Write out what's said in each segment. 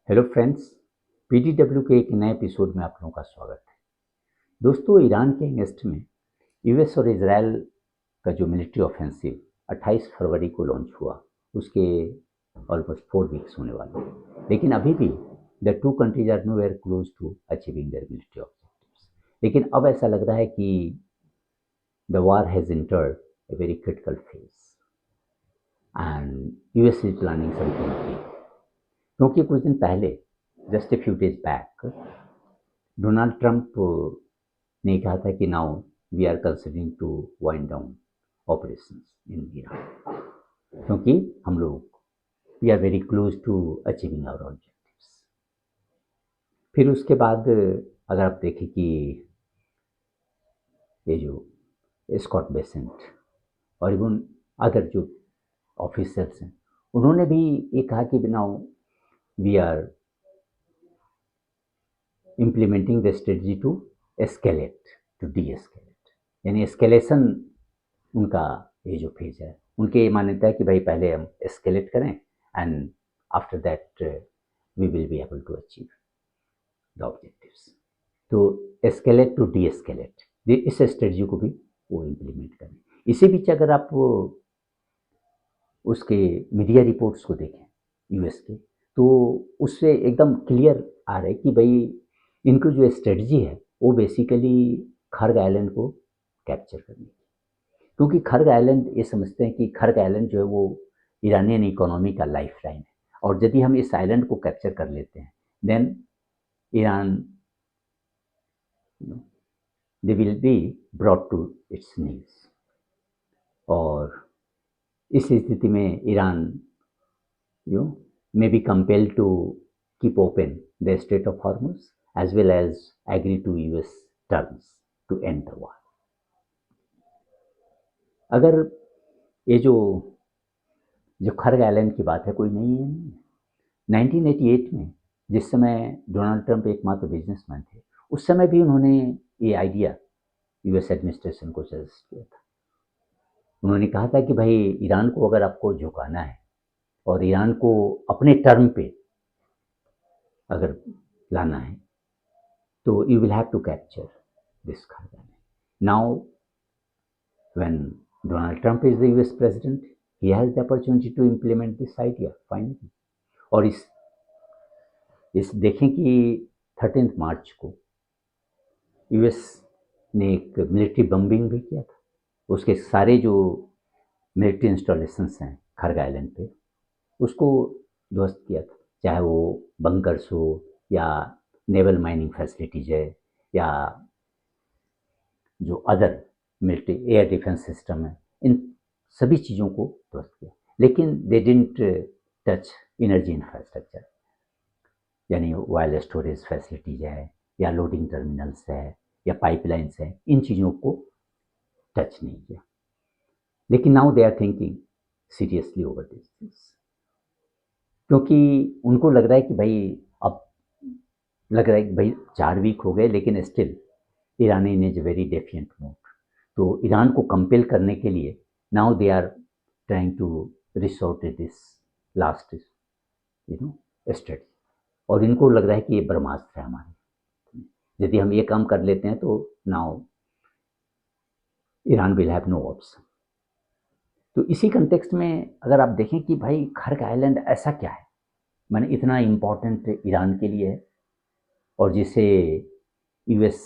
Hello friends, PDW के एक नए एपिसोड में आप लोगों का स्वागत है। दोस्तों, ईरान के अगेंस्ट में यूएस और इजराइल का जो मिलिट्री ऑफेंसिव 28 फरवरी को लॉन्च हुआ, उसके ऑलमोस्ट 4 वीक्स होने वाले हैं। लेकिन अभी भी the two countries are nowhere close to achieving their military objectives. लेकिन अब ऐसा लग रहा है कि the war has entered a very critical phase and US is planning something big. क्योंकि कुछ दिन पहले, just a few days back, Donald Trump ने कहा था कि now we are considering to wind down operations in Iran, क्योंकि हम लोग we are very close to achieving our objectives. फिर उसके बाद अगर आप देखें कि ये जो स्कॉट बेसेंट और इवन अदर जो ऑफिसर्स हैं, उन्होंने भी ये कहा कि now we are implementing the strategy to escalate to de-escalate, यानी एस्केलेशन उनका ये जो फेज है, उनके ये मान्यता है कि भाई पहले हम एस्केलेट करें and after that we will be able to achieve the objectives. तो एस्केलेट टू डी एस्केलेट, इस स्ट्रेटजी को भी वो इम्प्लीमेंट करें। इसी बीच अगर आप उसके मीडिया रिपोर्ट्स को देखें यूएस के, तो उससे एकदम क्लियर आ रहा है कि भाई इनकी जो स्ट्रेटजी है वो बेसिकली खर्ग आइलैंड को कैप्चर करने की। क्योंकि खर्ग आइलैंड ये समझते हैं कि खर्ग आइलैंड जो है वो ईरानियन इकोनॉमी का लाइफ लाइन है, और यदि हम इस आइलैंड को कैप्चर कर लेते हैं then Iran they will be brought to its needs. और इस स्थिति में Iran you may be compelled to keep open the Strait of Hormuz as well as agree to US terms to end the war. अगर ये जो खर्ग island की बात है, कोई नहीं है। 1988 में जिस समय डोनाल्ड ट्रंप एकमात्र बिजनेसमैन थे, उस समय भी उन्होंने ये आइडिया यूएस एडमिनिस्ट्रेशन को सजेस्ट किया था। उन्होंने कहा था कि भाई ईरान को अगर आपको झुकाना है और ईरान को अपने टर्म पे अगर लाना है, तो you will have to capture this Khargan. Now, when Donald Trump is the US president, he has the opportunity to implement this idea finally. और इस देखें कि 13 मार्च को यूएस ने एक मिलिट्री बम्बिंग भी किया था। उसके सारे जो मिलिट्री इंस्टॉलेशंस हैं खर्ग आइलैंड पे, उसको ध्वस्त किया था, चाहे वो बंकर्स हो या नेवल माइनिंग फैसिलिटीज है या जो other military air defence system है, इन सभी चीज़ों को ध्वस्त किया। लेकिन they didn't touch energy infrastructure, यानी वायरलेस स्टोरेज फैसिलिटीज है या लोडिंग टर्मिनल्स है या पाइपलाइंस है, इन चीज़ों को टच नहीं किया। लेकिन now they are thinking seriously over this things, क्योंकि उनको लग रहा है कि भाई अब लग रहा है कि भाई 4 वीक हो गए, लेकिन still Iran is very defiant mood. तो ईरान को कंपेल करने के लिए now they are trying to resort this last strategy, और इनको लग रहा है कि ये ब्रह्मास्त्र है हमारे, यदि हम ये काम कर लेते हैं तो now Iran will have no option. तो इसी कंटेक्स्ट में अगर आप देखें कि भाई खर्ग आइलैंड ऐसा क्या है, माने इतना इम्पोर्टेंट ईरान के लिए है, और जिसे यूएस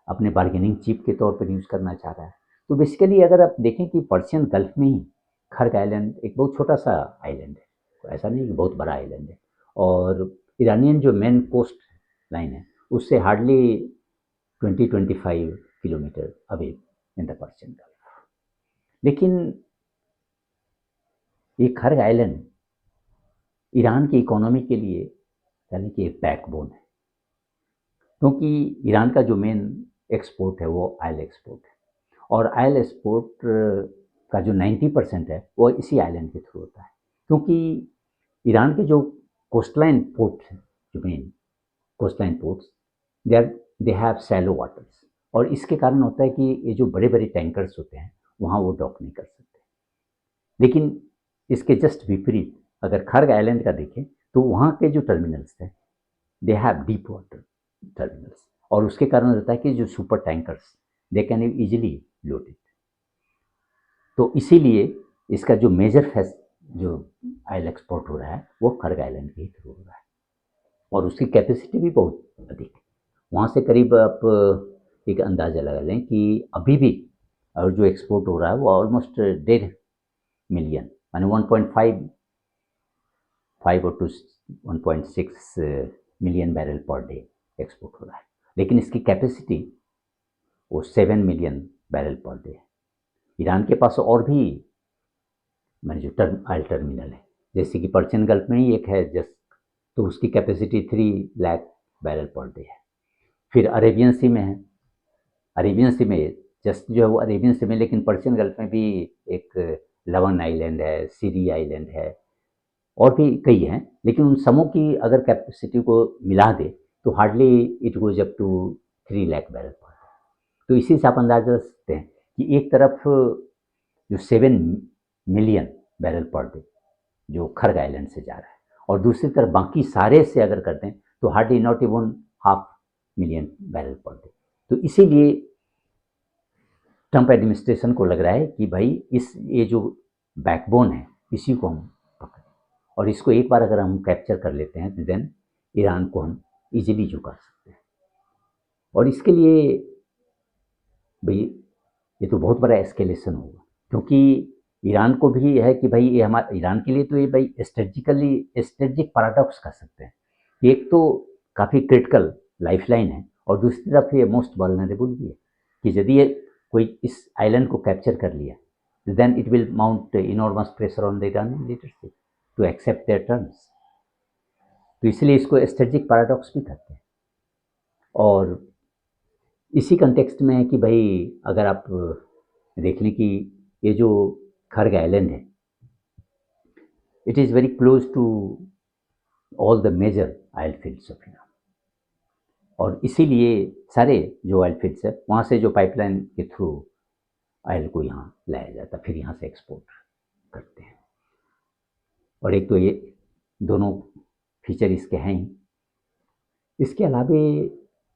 अपने बार्गेनिंग चिप के तौर पर यूज़ करना चाह रहा है। तो बेसिकली अगर आप देखें कि पर्शियन गल्फ में ही खर्ग आइलैंड एक बहुत छोटा सा आइलैंड है, तो ऐसा नहीं कि बहुत बड़ा आइलैंड है, और ईरानियन जो मेन कोस्ट लाइन है उससे hardly 20-25 kilometre away in the Persian gulf. लेकिन ये खर्ग आइलैंड ईरान की इकोनॉमी के लिए यानी कि एक बैकबोन है, क्योंकि ईरान का जो मेन एक्सपोर्ट है वो ऑयल एक्सपोर्ट है, और ऑयल एक्सपोर्ट का जो 90% है वो इसी आइलैंड के थ्रू होता है। क्योंकि ईरान के जो कोस्टलाइन पोर्ट हैं, जो main coastline ports, they have shallow waters, और इसके कारण होता है कि ये जो बड़े बड़े टैंकर्स होते हैं वहाँ वो डॉक नहीं कर सकते। लेकिन इसके जस्ट विपरीत अगर खर्ग आइलैंड का देखें तो वहाँ के जो टर्मिनल्स थे, they have deep water terminals, और उसके कारण रहता है कि जो super tankers they can easily load it. तो इसीलिए इसका जो मेजर फेस जो ऑयल एक्सपोर्ट हो रहा है वो खरग आइलैंड के ही थ्रू हो रहा है, और उसकी कैपेसिटी भी बहुत अधिक है। वहाँ से करीब आप एक अंदाज़ा लगा लें कि अभी भी और जो एक्सपोर्ट हो रहा है वो ऑलमोस्ट 1.5 मिलियन, माने 1.5 और to 1.6 million barrel per day export हो रहा है, लेकिन इसकी कैपेसिटी वो 7 मिलियन बैरल पर डे है। ईरान के पास और भी मैंने जो ऑयल टर्मिनल है, जैसे कि पर्शियन गल्फ में ही एक है जस्ट, तो उसकी capacity 3 lakh barrel per day है। फिर अरेबियन सी में है, अरेबियन सी में जस्ट जो है वो अरेबियन सी में, लेकिन पर्शियन गल्फ में भी एक लवन आइलैंड है, सीरी आइलैंड है, और भी कई हैं, लेकिन उन समूह की अगर कैपेसिटी को मिला दे तो hardly it goes up to 3 lakh barrel per day. तो इसी से आप अंदाजा कर सकते हैं कि एक तरफ जो 7 मिलियन बैरल पर डे जो खरग आइलैंड से जा रहा है, और दूसरी तरफ बाकी सारे से अगर करते हैं तो hardly not even 500,000 barrel per day. तो इसीलिए ट्रंप एडमिनिस्ट्रेशन को लग रहा है कि भाई ये जो बैकबोन है इसी को हम पकड़ें, और इसको एक बार अगर हम कैप्चर कर लेते हैं तो देन ईरान को हम इजीली झुका सकते हैं। और इसके लिए भाई ये तो बहुत बड़ा एस्केलेशन होगा, क्योंकि ईरान को भी है कि भाई ये हमारा ईरान के लिए तो ये भाई स्ट्रेटेजिक पैराडॉक्स कह सकते हैं। एक तो काफ़ी क्रिटिकल लाइफलाइन है, और दूसरी तरफ ये मोस्ट वल्नरेबल भी है कि यदि ये कोई इस आइलैंड को कैप्चर कर लिया तो then it will mount enormous pressure on the Iranian leadership to accept their terms. तो इसलिए इसको स्ट्रेटेजिक पैराडॉक्स भी कहते हैं। और इसी कंटेक्स्ट में है कि भाई अगर आप देख लें कि ये जो खरग आइलैंड है, it is very close to all the major oil fields of Iran, और इसीलिए सारे जो ऑयल फील्ड्स है वहाँ से जो पाइपलाइन के थ्रू ऑयल को यहाँ लाया जाता है, फिर यहाँ से एक्सपोर्ट करते हैं। और एक तो ये दोनों फीचर इसके हैं ही। इसके अलावा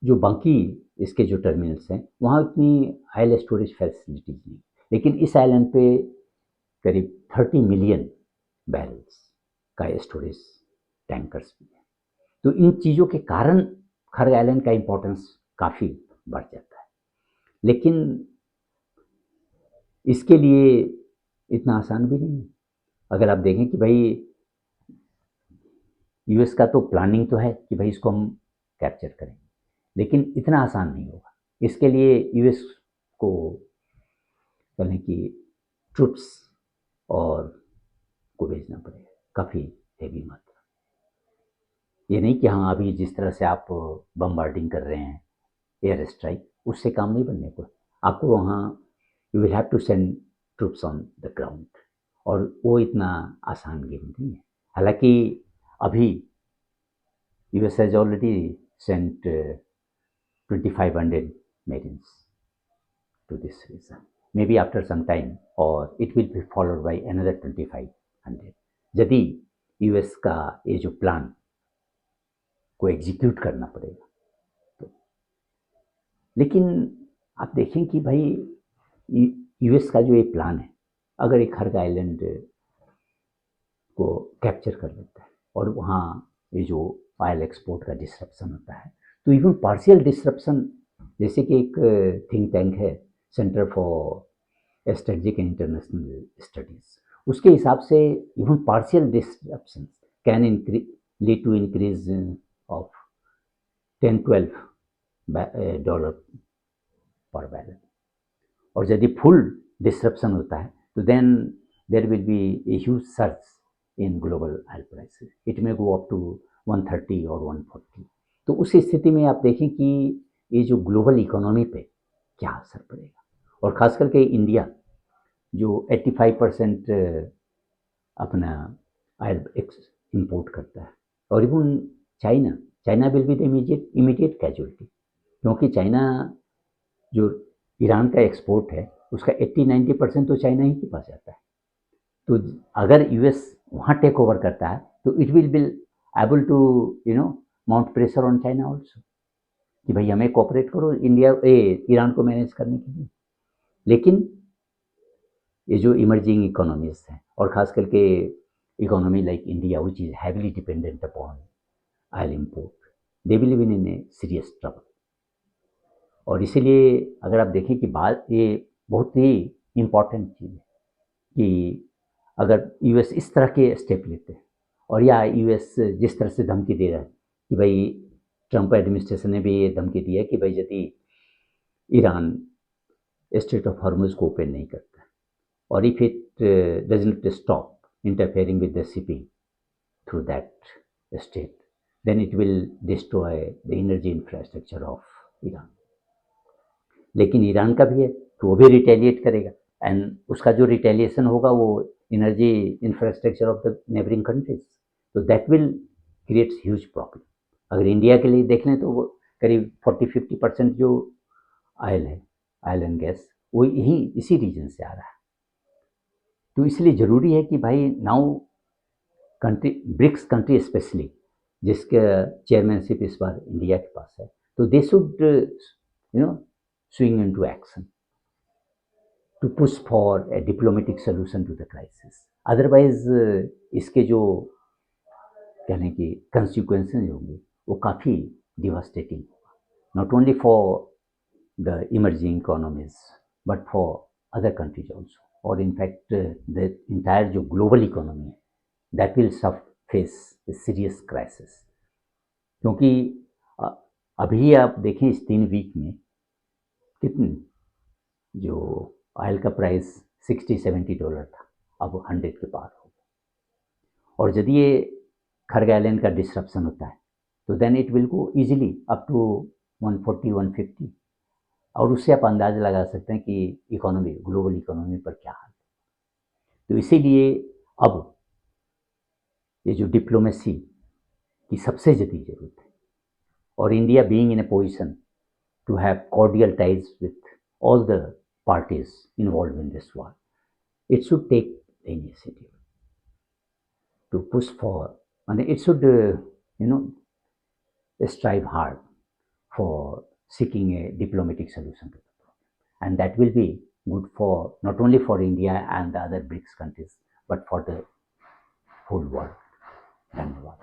जो बाकी इसके जो टर्मिनल्स हैं वहाँ उतनी ऑयल स्टोरेज फैसिलिटीज़ नहीं, लेकिन इस आइलैंड पे करीब 30 मिलियन बैरल्स का स्टोरेज टैंकर्स भी है। तो इन चीज़ों के कारण खरग आइलैंड का इम्पोर्टेंस काफ़ी बढ़ जाता है, लेकिन इसके लिए इतना आसान भी नहीं है। अगर आप देखें कि भाई यूएस का तो प्लानिंग तो है कि भाई इसको हम कैप्चर करें, लेकिन इतना आसान नहीं होगा। इसके लिए यूएस को कहें कि ट्रूप्स और को भेजना पड़ेगा, काफ़ी हेवी मात्रा। ये नहीं कि हाँ अभी जिस तरह से आप बम्बार्डिंग कर रहे हैं एयर स्ट्राइक, उससे काम नहीं बनने को। आपको वहाँ you will have to send troops on the ground, और वो इतना आसान गेम नहीं है। हालांकि अभी US has already sent 2500 marines to this region. Maybe after some time, or it will be followed by another 2500, यदि यूएस का ये जो प्लान को एग्जीक्यूट करना पड़ेगा तो। लेकिन आप देखें कि भाई यूएस का जो ये प्लान है, अगर एक खरग आइलैंड को कैप्चर कर लेता है और वहाँ ये जो ऑयल एक्सपोर्ट का डिसरप्शन होता है, तो इवन पार्शियल डिसरप्शन, जैसे कि एक थिंक टैंक है centre for strategic and international studies, उसके हिसाब से even partial disruption can lead to increase of $10-12 per barrel. और यदि फुल डिसरप्शन होता है तो then there will be a huge surge in global oil prices, it may go up to 130 और 140। तो उस स्थिति में आप देखें कि ये जो ग्लोबल इकोनॉमी पे क्या असर पड़ेगा, और ख़ास करके इंडिया जो 85% अपना ऑयल इम्पोर्ट करता है, और even China will be the immediate casualty, क्योंकि चाइना जो ईरान का एक्सपोर्ट है उसका 80-90% तो चाइना ही के पास जाता है। तो अगर यूएस वहाँ टेक ओवर करता है तो it will be able to mount pressure on China also कि भाई हमें कोऑपरेट करो ईरान को मैनेज करने के लिए। लेकिन ये जो इमर्जिंग इकोनॉमीज हैं और खास करके economy like India which is heavily dependent upon oil import, they will live in a serious trouble. और इसीलिए अगर आप देखें कि बात ये बहुत ही इम्पॉर्टेंट चीज़ है कि अगर यूएस इस तरह के स्टेप लेते हैं और या यूएस जिस तरह से धमकी दे रहा है कि भाई ट्रंप एडमिनिस्ट्रेशन ने भी ये धमकी दी है कि भाई यदि ईरान स्ट्रेट ऑफ हॉर्मुज को ओपन नहीं करता और if it doesn't stop interfering with the shipping through that strait then it will destroy the energy infrastructure of Iran. लेकिन ईरान का भी है तो वो भी रिटेलिएट करेगा एंड उसका जो रिटेलिएशन होगा वो energy infrastructure of the neighbouring countries, तो that will creates huge problem. अगर इंडिया के लिए देख लें तो वो करीब 40-50% जो ऑयल है, ऑयल एंड गैस, वो यही इसी रीजन से आ रहा है। तो इसलिए ज़रूरी है कि भाई now country, BRICS country specially, जिसका चेयरमैनशिप इस बार इंडिया के पास है, तो they should swing into action to push for a diplomatic solution to the crisis. Otherwise, इसके जो कहने की consequences होंगे वो काफ़ी devastating होगा, not only for the emerging economies but for other countries also, or in fact the entire जो global economy है that will face a serious crisis। क्योंकि अभी आप देखें इस 3 वीक में कितने जो ऑयल का प्राइस $60-70 था, अब $100 के पार हो गया। और यदि ये खरग आइलैंड का डिसरप्शन होता है तो then it will go easily up to 140-150, और उससे आप अंदाज़ा लगा सकते हैं कि इकोनॉमी, ग्लोबल इकोनॉमी पर क्या हाल है। तो इसीलिए अब ये जो डिप्लोमेसी की सबसे ज़्यादा ज़रूरत है, और India being in A position to have cordial ties with all the parties involved in this war, it should take the initiative to push for, and it should strive hard for seeking a diplomatic solution to the problem, and that will be good for not only for India and the other BRICS countries but for the whole world. धन्यवाद।